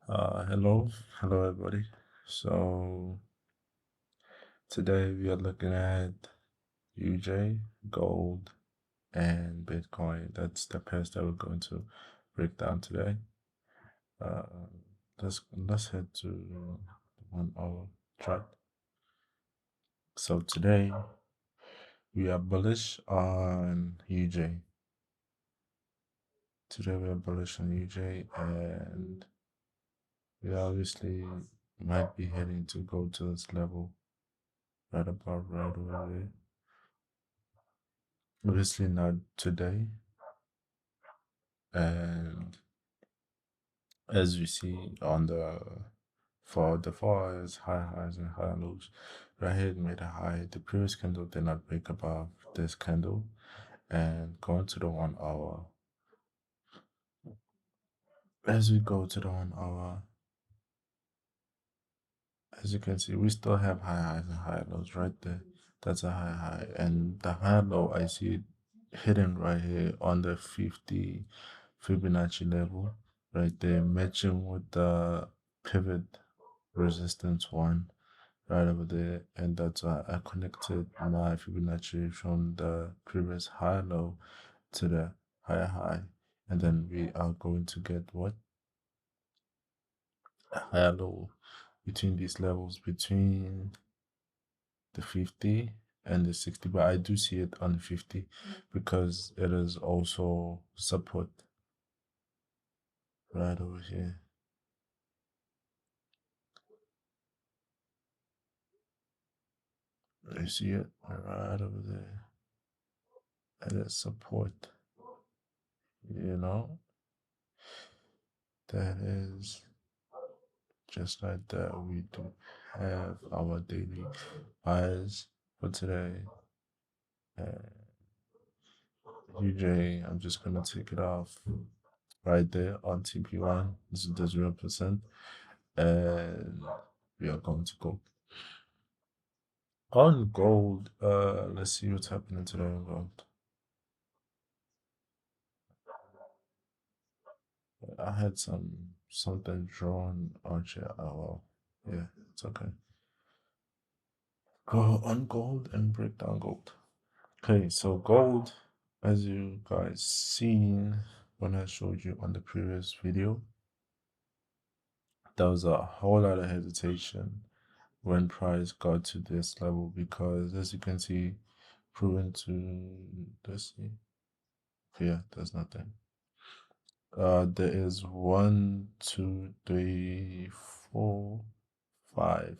Hello everybody. So today we are looking at UJ, gold, and Bitcoin. That's the pairs that we're going to break down today. Uh, let's head to 1 hour chart. So today we are bullish on UJ. Today we are bullish on UJ, and we obviously might be heading to go to this level right about right over there. Obviously not today, and as we see on for the 4 hours, high highs and high lows, right here it made a high. The previous candle did not break above this candle, and going to the 1 hour. As we go to the 1 hour, as you can see, we still have high highs and high lows right there. That's a high high, and the high low I see it hidden right here on the 50 Fibonacci level, right there, matching with the pivot resistance one right over there, and that's why I connected my Fibonacci from the previous high low to the higher high, and then we are going to get what, a higher low between these levels, between the 50 and the 60, but I do see it on the 50 because it is also support right over here. You see it right over there. It is support. That is just like that. We do have our daily highs for today. UJ, I'm just gonna take it off right there on TP1. This is the 0%, and we are going to go on gold. Let's see what's happening today on gold. I had something drawn on here. Oh well, yeah, it's okay. Go on gold and break down gold. Okay, so gold, as you guys seen when I showed you on the previous video, there was a whole lot of hesitation when price got to this level because, as you can see, proven to, let's see, yeah, there's nothing. There is 1, 2, 3, 4, 5,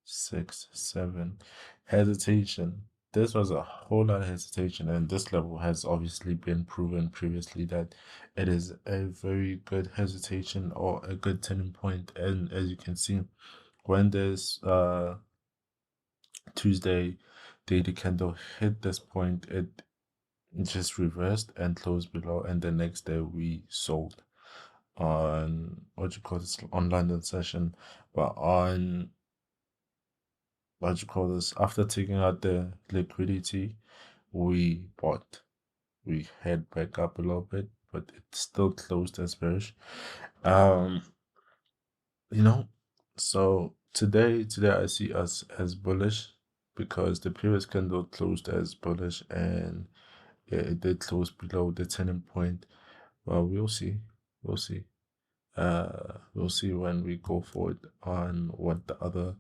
6, 7 hesitation. This was a whole lot of hesitation, and this level has obviously been proven previously that it is a very good hesitation or a good turning point. And as you can see, when this Tuesday daily candle hit this point, it just reversed and closed below, and the next day we sold on what you call this, on London session, but on what you call this, after taking out the liquidity, we bought. We head back up a little bit, but it still closed as bearish. Um, you know, so today I see us as bullish because the previous candle closed as bullish, and yeah, it did close below the turning point. Well, we'll see. We'll see. We'll see when we go forward on what the other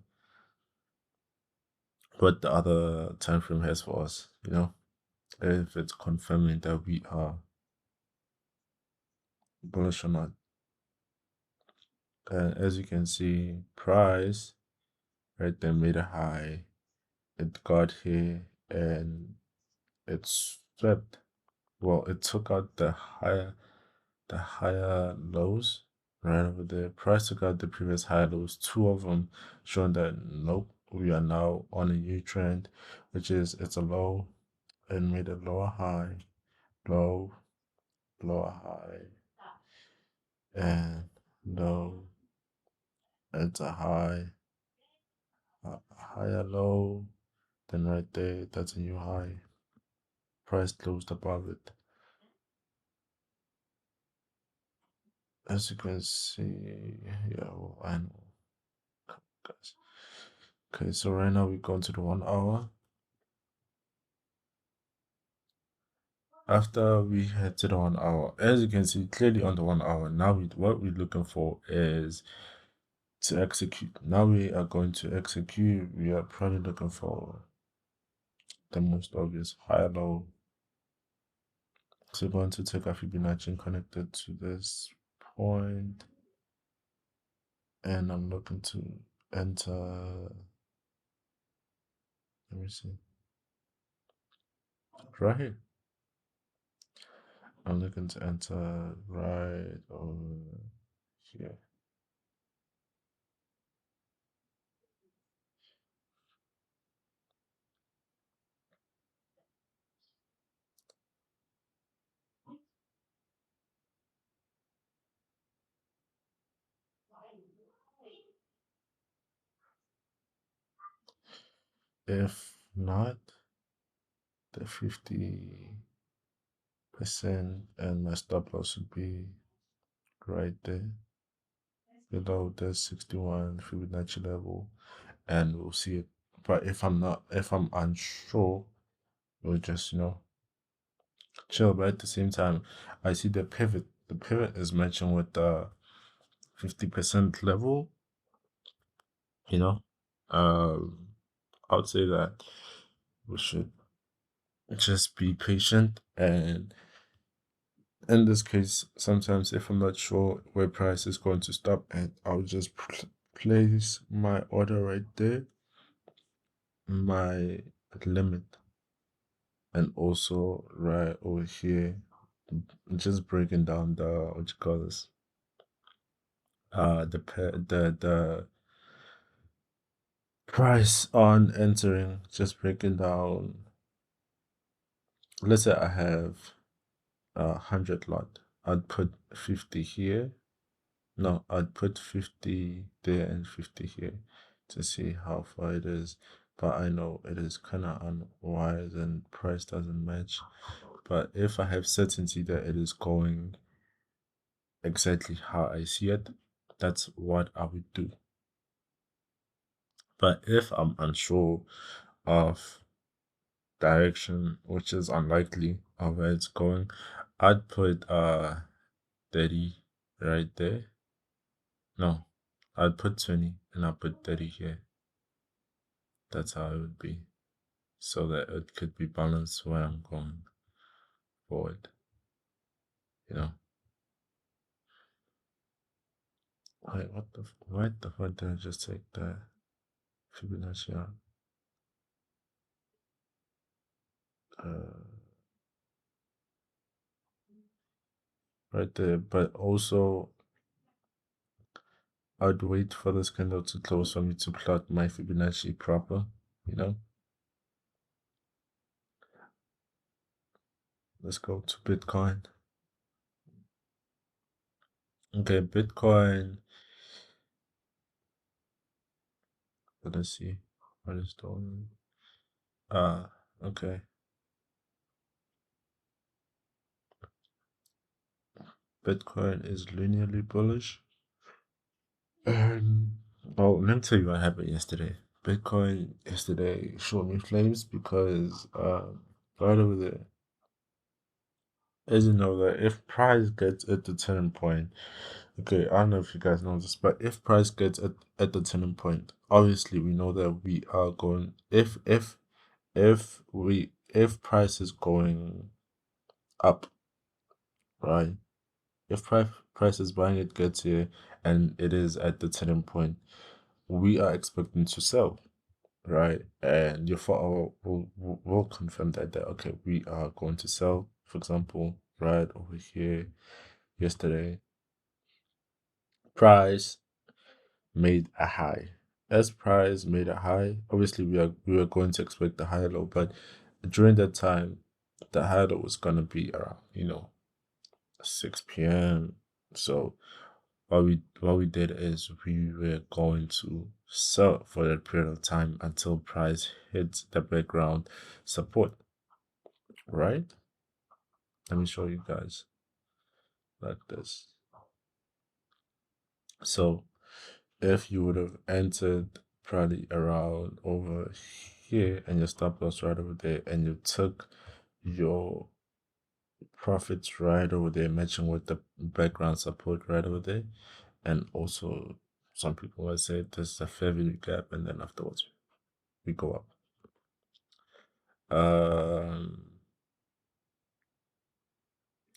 time frame has for us. If it's confirming that we are bullish or not. And as you can see, price right there made a high. It got here and it swept. Well, it took out the higher lows right over there. Price took out the previous high lows, two of them, showing that nope, we are now on a new trend, which is it's a low and made a lower high, low, lower high, and low. It's a high, a higher low, then right there, that's a new high. Price closed above it. as you can see, yeah, well, I know, guys. Okay, so right now we're going to the 1 hour. After we head to the 1 hour, as you can see clearly on the 1 hour, now what we're looking for is to execute. Now we are going to execute. We are probably looking for the most obvious high low. So we're going to take our Fibonacci connected to this point, and I'm looking to enter. Let me see. Right here. I'm looking to enter right over here. If not, the 50% and my stop loss would be right there below the 61 Fibonacci level, and we'll see it. But if I'm unsure, we'll just, chill. But at the same time, I see the pivot. The pivot is mentioned with the 50% level, you know. I would say that we should just be patient, and in this case, sometimes if I'm not sure where price is going to stop at, I'll just place my order right there, my limit, and also right over here, just breaking down the what you call this, the price on entering, just breaking down. Let's say I have 100 lot, I'd put 50 here. No, I'd put 50 there and 50 here to see how far it is. But I know it is kind of unwise and price doesn't match. But if I have certainty that it is going exactly how I see it, that's what I would do. But if I'm unsure of direction, which is unlikely of where it's going, I'd put 30 right there. No, I'd put 20 and I'll put 30 here. That's how it would be, so that it could be balanced when I'm going forward, you know. Wait, what the fuck did I just take the Fibonacci out? Right there, but also I'd wait for this candle to close for me to plot my Fibonacci proper, you know. Let's go to Bitcoin. Okay, Bitcoin. Let's see what is doing. Okay. Bitcoin is linearly bullish. Well, let me tell you what happened yesterday. Bitcoin yesterday showed me flames because right over there, as you know, that if price gets at the turning point, okay, I don't know if you guys know this, but if price gets at the turning point, obviously we know that we are going, if price is going up, right? If price is buying, it gets here and it is at the turning point, we are expecting to sell, right? And your follower will confirm that okay, we are going to sell. For example, right over here, yesterday, price made a high. As price made a high, obviously we were going to expect the higher low, but during that time, the higher low was gonna be around 6 p.m. So what we did is we were going to sell for that period of time until price hits the background support, right? Let me show you guys like this. So if you would have entered probably around over here and your stop loss right over there, and you took your profits right over there, matching with the background support right over there, and also some people will say this is a fair value gap, and then afterwards we go up.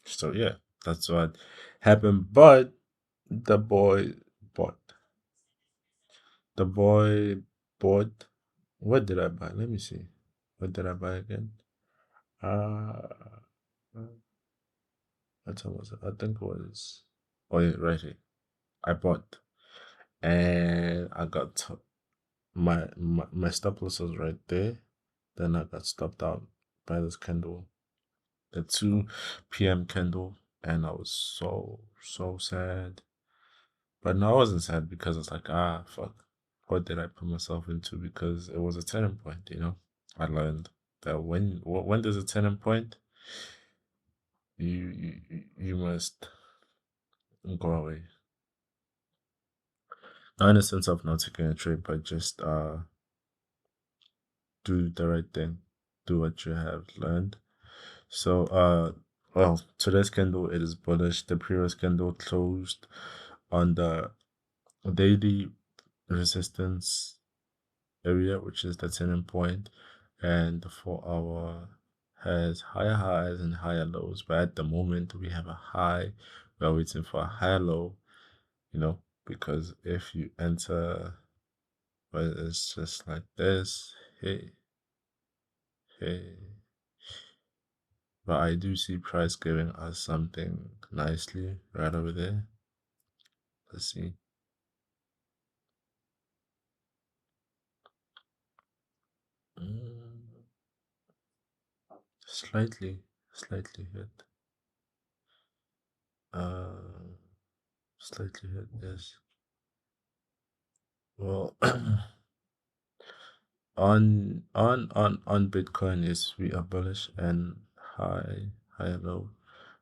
So yeah, that's what happened. But the boy bought. The boy bought. What did I buy? Let me see. What did I buy again? Uh, what time was it? I think it was. Oh yeah, right here. I bought, and I got my stop loss was right there. Then I got stopped out by this candle, the 2 p.m. candle, and I was so sad. But no, I wasn't sad because it's like, fuck, what did I put myself into? Because it was a turning point, you know. I learned that when there's a turning point, you must go away. Not in the sense of not taking a trade, but just do the right thing, do what you have learned. So well, today's candle it is bullish. The previous candle closed on the daily resistance area, which is the turning point, and the 4 hour has higher highs and higher lows. But at the moment, we have a high. We're waiting for a higher low, you know, because if you enter, but it's just like this, hey, hey. But I do see price giving us something nicely right over there. Let's see. Mm, slightly hit. Uh, slightly hit. Yes. Well, on Bitcoin is we are bullish and high low.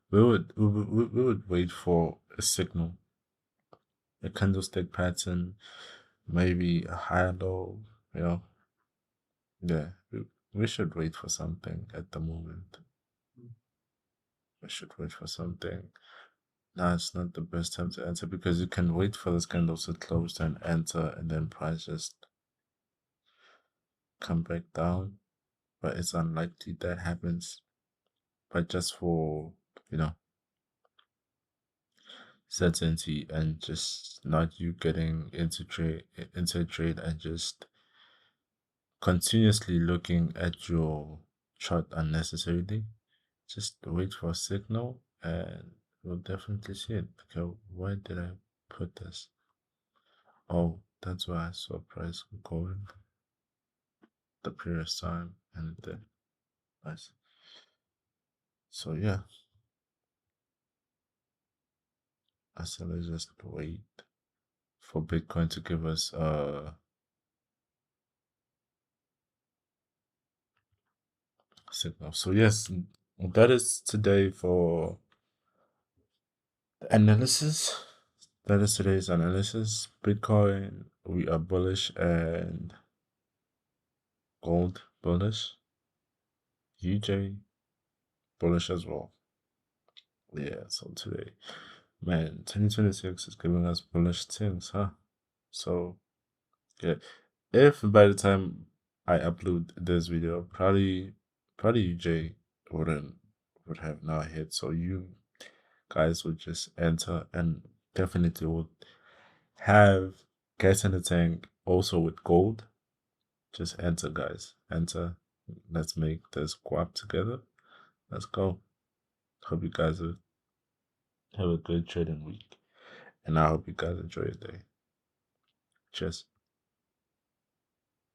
We would wait for a signal, a candlestick pattern, maybe a higher low. You know, yeah. We should wait for something at the moment. We should wait for something. Now it's not the best time to enter because you can wait for this candle to close and enter, and then price just come back down. But it's unlikely that happens. But just for you know certainty and just not you getting into a trade and just continuously looking at your chart unnecessarily, just wait for a signal and you'll definitely see it. Okay, where did I put this? Oh, that's why I saw price going the previous time and it did. Nice. So yeah, I said let's just wait for Bitcoin to give us signal. So yes, that is today for the analysis. That is today's analysis. Bitcoin, we are bullish, and gold bullish. UJ bullish as well. Yeah, so today, man, 2026 is giving us bullish things, huh? So yeah, if by the time I upload this video, probably UJ wouldn't would have not hit. So you guys would just enter and definitely would have gas in the tank also with gold. Just enter, guys. Enter. Let's make this go up together. Let's go. Hope you guys have a good trading week. And I hope you guys enjoy your day. Cheers.